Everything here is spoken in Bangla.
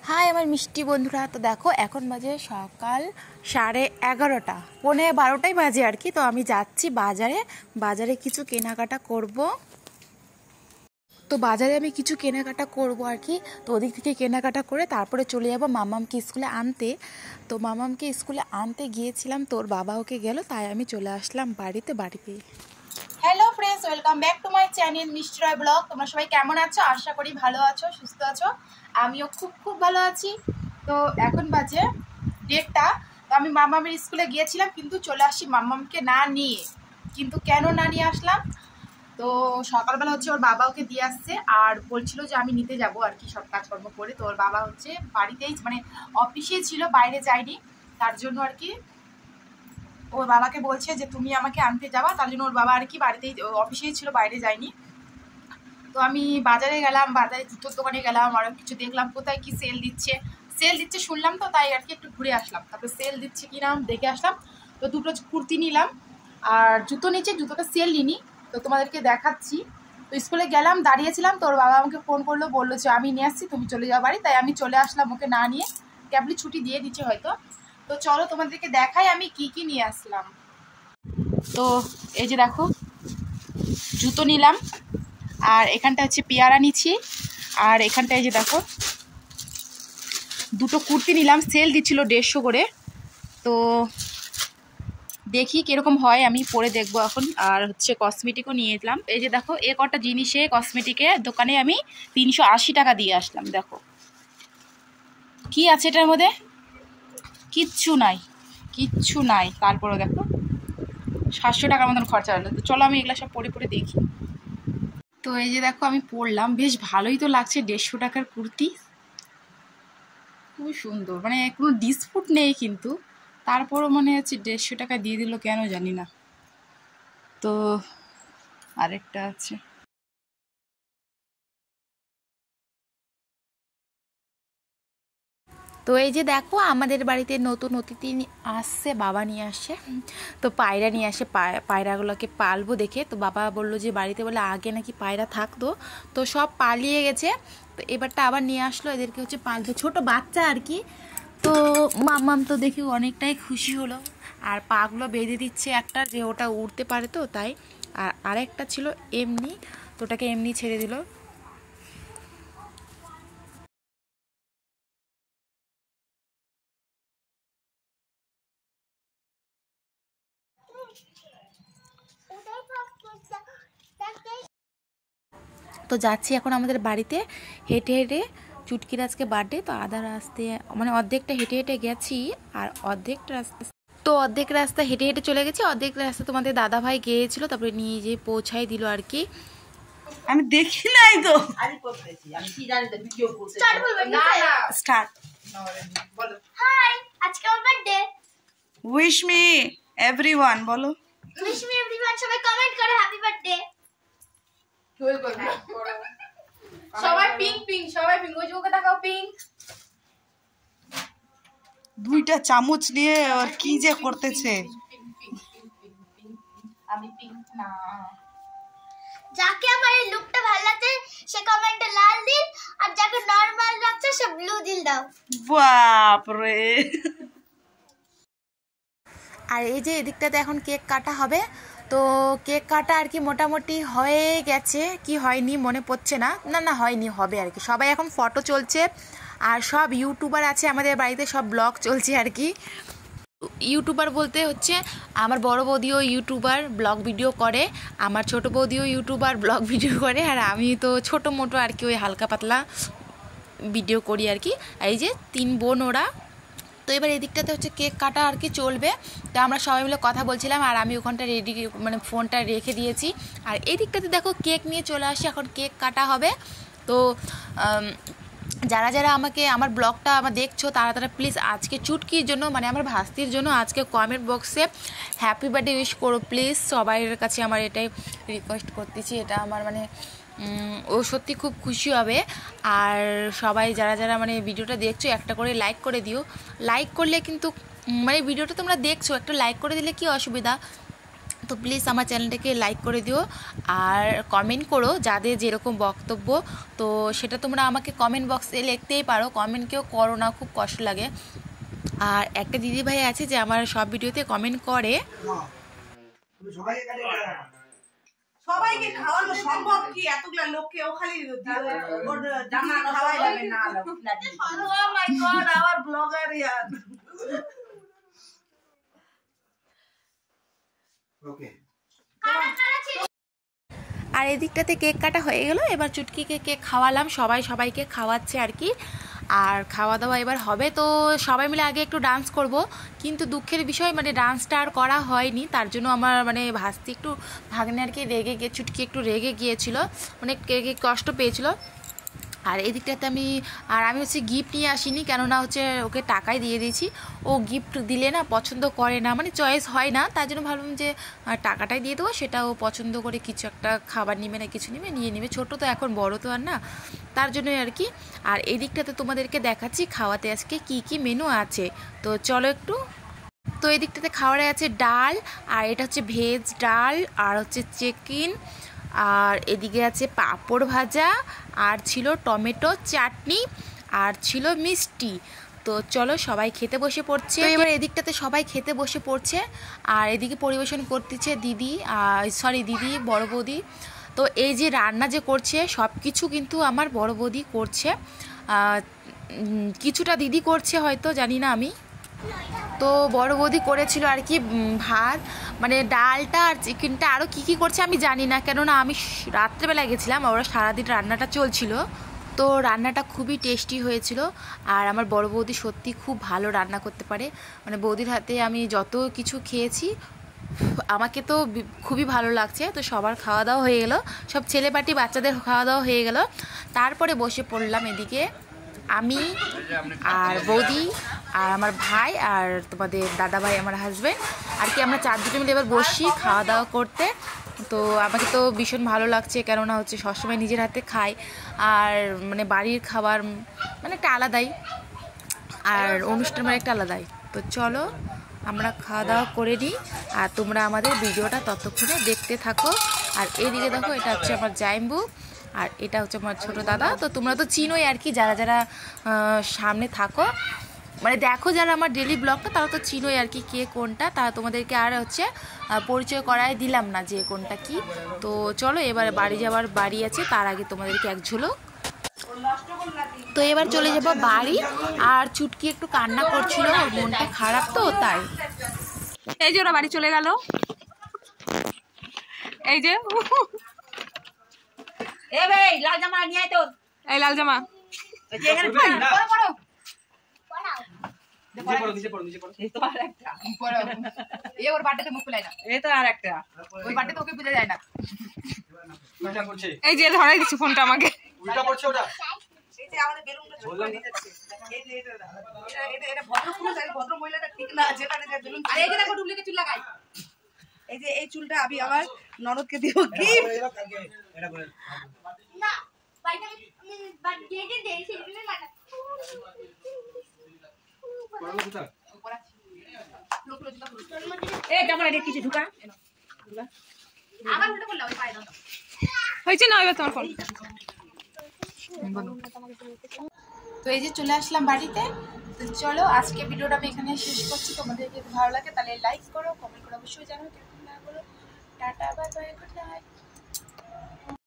হাই আমার মিষ্টি বন্ধুরা। তো দেখো এখন বাজে সকাল 11:30, 11:15টাই বাজে আর কি। তো আমি যাচ্ছি বাজারে কিছু কেনাকাটা করব। তো বাজারে আমি কিছু কেনাকাটা করব আর কি। তো ওদিক থেকে কেনাকাটা করে তারপরে চলে যাব মামামকে স্কুলে আনতে। তো মামামকে স্কুলে আনতে গিয়েছিলাম, তোর বাবা ওকে গেল, তাই আমি চলে আসলাম বাড়িতে। Hello friends, welcome back to my channel মিষ্টি রয় ব্লগ। তোমরা সবাই কেমন আছো? আশা করি ভালো আছো, সুস্থ আছো। আমিও খুব ভালো আছি। তো এখন বাজে 1:30। তো আমি মামামের স্কুলে গিয়েছিলাম, কিন্তু চলে আসি মামামকে না নিয়ে। কিন্তু কেন না নিয়ে আসলাম? তো সকালবেলা হচ্ছে ওর বাবা ওকে দিয়ে আসছে, আর বলছিল যে আমি নিতে যাব আর কি, সব কাজকর্ম করে। তো ওর বাবা হচ্ছে বাড়িতেই, মানে অফিসেই ছিল, বাইরে যায়নি। তার জন্য আর কি ওর বাবাকে বলছে যে তুমি আমাকে আনতে যাবা। তার জন্য ওর বাবা আর কি বাড়িতেই, অফিসেই ছিল, বাইরে যায়নি। তো আমি বাজারে গেলাম, বাজারে জুতোর দোকানে গেলাম, আরও কিছু দেখলাম কোথায় কি সেল দিচ্ছে শুনলাম। তো তাই আর কি একটু ঘুরে আসলাম, তারপরে সেল দিচ্ছে কিনা দেখে আসলাম। তো দুটো কুর্তি নিলাম আর জুতো নিচে, জুতোটা সেল নিনি, তো তোমাদেরকে দেখাচ্ছি। তো স্কুলে গেলাম, দাঁড়িয়েছিলাম, তো ওর বাবা আমাকে ফোন করলো, বললো যে আমি নিয়ে আসছি, তুমি চলে যাও বাড়ি। তাই আমি চলে আসলাম ওকে না নিয়ে। ক্যাবলি ছুটি দিয়ে দিচ্ছে হয়তো। তো চলো তোমাদেরকে দেখাই আমি কি নিয়ে আসলাম। তো এই যে দেখো, জুতো নিলাম, আর এখানটা হচ্ছে পেয়ারা নিচ্ছি, আর এখানটা এই যে দেখো দুটো কুর্তি নিলাম, সেল দিচ্ছিল 150 করে। তো দেখি কিরকম হয়, আমি পরে দেখবো এখন। আর হচ্ছে কসমেটিকও নিয়ে এলাম। এই যে দেখো এ কটা জিনিসে কসমেটিকের দোকানে আমি 380 টাকা দিয়ে আসলাম। দেখো কি আছে এটার মধ্যে, কিচ্ছু নাই। তারপরে দেখো 700 টাকার মতন খরচা হলো। তো চলো আমি এগুলো সব পরে দেখি। তো এই যে দেখো আমি পরলাম, বেশ ভালোই তো লাগছে। 150 টাকার কুর্তি, খুবই সুন্দর, মানে কোনো ডিসপুট নেই, কিন্তু তারপরও মনে হচ্ছে 150 টাকা দিয়ে দিল, কেন জানি না। তো আরেকটা আছে, তো এই যে দেখো আমাদের বাড়িতে নতুন অতিথি আসছে, বাবা নিয়ে আসছে। তো পায়রা নিয়ে আসে, পায়রাগুলোকে পালবো দেখে। তো বাবা বললো যে বাড়িতে বলে আগে নাকি পায়রা থাকতো, তো সব পালিয়ে গেছে। তো এবারটা আবার নিয়ে আসলো, এদেরকে হচ্ছে পালবে, ছোট বাচ্চা আর কি। তো মাম্মাম তো দেখি অনেকটাই খুশি হলো, আর পাগুলো বেঁধে দিচ্ছে একটা, যে ওটা উড়তে পারে, তো তাই। আর আরেকটা ছিল এমনি, তো ওটাকে এমনি ছেড়ে দিল। তো যাচ্ছি এখন আমাদের বাড়িতে হেঁটে। চুটকির আজকে বার্থডে, তো আধা রাস্তে, মানে অর্ধেকটা হেঁটে গেছি, আর অর্ধেক রাস্তা হেঁটে চলে গেছি। অর্ধেক রাস্তা তোমাদের দাদা ভাই গিয়েছিল, তারপরে নিয়ে যেয়ে পৌঁছাই দিল আর কি। আমি দেখি নাই তো, আমি কি জানি তো ভিডিও করতে স্টার্ট। বলো হাই, আজকে আমার বার্থডে। উইশ মি এভরিওয়ান, বলো উইশ মি এভরিওয়ান, সবাই কমেন্ট করো হ্যাপি বার্থডে। সবাই পিঙ্ক, সবাই পিঙ্ক, ওই চোখে তাকাও, পিঙ্ক। দুইটা চামচ নিয়ে আর কি যে করতেছে। আমি পিঙ্ক না। যাকে আমার এই লুকটা ভালো লাগছে সে কমেন্টে লাল দিন, আর যাকে নরমাল লাগছে সে ব্লু দিল দাও। বাপ রে। আর এই যে এদিকটাতে এখন কেক কাটা হবে। তো কেক কাটা আর কি মোটামুটি হয়ে গেছে, কি হয়নি মনে পড়ছে না হয়নি, হবে আর কি। সবাই এখন ফটো চলছে, আর সব ইউটিউবার আছে আমাদের বাড়িতে, সব ব্লগ চলছে আর কি। ইউটিউবার বলতে হচ্ছে আমার বড় বৌদিও ইউটিউবার, ব্লগ ভিডিও করে, আমার ছোট বৌদিও ইউটিউবার, ব্লগ ভিডিও করে, আর আমি তো ছোটো মোটো আর কি, ওই হালকা পাতলা ভিডিও করি আর কি। এই যে 3 বোন ওরা। তো এবার এদিকটাতে হচ্ছে কেক কাটা আর কি চলবে। তো আমরা সবাই মিলে কথা বলছিলাম, আর আমি ওখানটা রেডি, মানে ফোনটা রেখে দিয়েছি। আর এই দিকটাতে দেখো কেক নিয়ে চলে আসি, এখন কেক কাটা হবে। তো যারা আমাকে আমার ব্লগটা দেখছো, তারা প্লিজ আজকে চুটকির জন্য, মানে আমার ভাস্তির জন্য আজকে কমেন্ট বক্সে হ্যাপি বার্থডে উইশ করো প্লিজ। সবাইয়ের কাছে আমার এটাই রিকোয়েস্ট করতেছি, এটা আমার মানে ও সত্যি খুব খুশি হবে। আর সবাই যারা মানে ভিডিওটা দেখছো, একটা করে লাইক করে দিও। লাইক করলে কিন্তু, মানে ভিডিওটা তোমরা দেখছো, একটা লাইক করে দিলে কি অসুবিধা, তো প্লিজ আমার চ্যানেলটাকে লাইক করে দিও আর কমেন্ট করো যাদের যেরকম বক্তব্য, তো সেটা তোমরা আমাকে কমেন্ট বক্সে লিখতেই পারো, কমেন্ট কেউ করো না, খুব কষ্ট লাগে। আর একটা দিদিভাই আছে যে আমার সব ভিডিওতে কমেন্ট করে। সবাইকে খাওয়ানো সম্ভব কি? এতগুলা লোককে ও খালি জানা খাওয়াই যাবে না। ও মাই গড, আওয়ার ব্লগার ইয়ার। ওকে, আর এদিকটাতে কেক কাটা হয়ে গেল, এবার চুটকিকে কেক খাওয়ালাম, সবাইকে খাওয়াচ্ছে আর কি। আর খাওয়া দাওয়া এবার হবে, তো সবাই মিলে আগে একটু ডান্স করব, কিন্তু দুঃখের বিষয় মানে ডান্সটা আর করা হয়নি। তার জন্য আমার মানে ভাস্তি একটু ভাগ্নে আর কি চুটকি একটু রেগে গিয়েছিল, মানে কষ্ট পেয়েছিল। আর এদিকটাতে আমি হচ্ছে গিফট নিয়ে আসিনি, কেননা হচ্ছে ওকে টাকাই দিয়ে দিয়েছি। ও গিফট দিলে না পছন্দ করে না, মানে চয়েস হয় না, তার জন্য ভাবলাম যে টাকাটাই দিয়ে দেবো, সেটা ও পছন্দ করে কিছু একটা খাবার নিবে না কিছু নিয়ে নেবে, ছোটো তো এখন, বড় তো আর না, তার জন্যই আর কি। আর এদিকটাতে তোমাদেরকে দেখাচ্ছি খাওয়াতে আজকে কি মেনু আছে, তো চলো একটু। তো এদিকটাতে খাওয়ারে আছে ডাল, আর এটা হচ্ছে ভেজ ডাল, আর হচ্ছে চিকেন, আর এদিকে আছে পাঁপড় ভাজা, আর ছিল টমেটো চাটনি, আর ছিল মিষ্টি। তো চলো সবাই খেতে বসে পড়ছে। এবার এদিকটাতে সবাই খেতে বসে পড়ছে, আর এদিকে পরিবেশন করতেছে দিদি বড় বৌদি। তো এই যে রান্না যে করছে সব কিছু কিন্তু আমার বড় বৌদি করছে, কিছুটা দিদি করছে হয়তো, জানি না আমি। তো বড় বৌদি করেছিল আর কি ভাত, মানে ডালটা আর চিকেনটা, আরও কী করছে আমি জানি না, কেননা আমি রাত্রেবেলা গেছিলাম, ওরা সারাদিন রান্নাটা চলছিল। তো রান্নাটা খুবই টেস্টি হয়েছিল, আর আমার বড় বৌদি সত্যি খুব ভালো রান্না করতে পারে, মানে বৌদির হাতে আমি যত কিছু খেয়েছি আমাকে তো খুবই ভালো লাগছে। তো সবার খাওয়া দাওয়া হয়ে গেল, সব ছেলে পার্টি বাচ্চাদের খাওয়া দাওয়া হয়ে গেল, তারপরে বসে পড়লাম এদিকে আমি আর বৌদি আর আমার ভাই আর তোমাদের দাদা ভাই আমার হাজব্যান্ড আর কি, আমরা চারজনে মিলে এবার বসি খাওয়া দাওয়া করতে। তো আমাকে তো ভীষণ ভালো লাগছে, কেননা হচ্ছে সবসময় নিজের হাতে খাই, আর মানে বাড়ির খাবার মানে একটা আলাদাই, আর অনুষ্ঠান মানে একটা আলাদাই। তো চলো আমরা খাওয়া দাওয়া করে নিই, আর তোমরা আমাদের ভিডিওটা ততক্ষণে দেখতে থাকো। আর এদিকে দেখো, এটা হচ্ছে আমার জাইম্বু, আর এটা হচ্ছে আমার ছোটো দাদা। তো তোমরা তো চিনোই আর কি, যারা সামনে থাকো, মানে দেখো যারা আমার ডেলি ব্লগটা, তারা তো চিনোই আর কি কে কোনটা, তারা তোমাদেরকে আর হচ্ছে পরিচয় করায় দিলাম না যে কোনটা কি। তো চলো এবার বাড়ি যাওয়ার বাড়ি আছে, তার আগে তোমাদেরকে এক ঝলক। তো এবার চলে যাবো বাড়ি, আর চুটকি একটু কান্না করছিল, মনটা খারাপ তো তাই। এই যে ওরা বাড়ি চলে গেল, এই যে লাল জামা নিয়ে আয় তোর, এই লাল জামা, এই যে ধরাই দিচ্ছি ফোনটা আমাকে। এই যে এই চুলটা আমি আমার ননদকে দিব কি না, হয়েছে না এবার তোমার ফোন। তো এই যে চলে আসলাম বাড়িতে। তো চলো আজকে ভিডিওটা আমি এখানে শেষ করছি, তোমাদের যদি ভালো লাগে তাহলে লাইক করো, কমেন্ট করো, অবশ্যই জানাও, কেমন না বলো। Tata, bye bye, good night.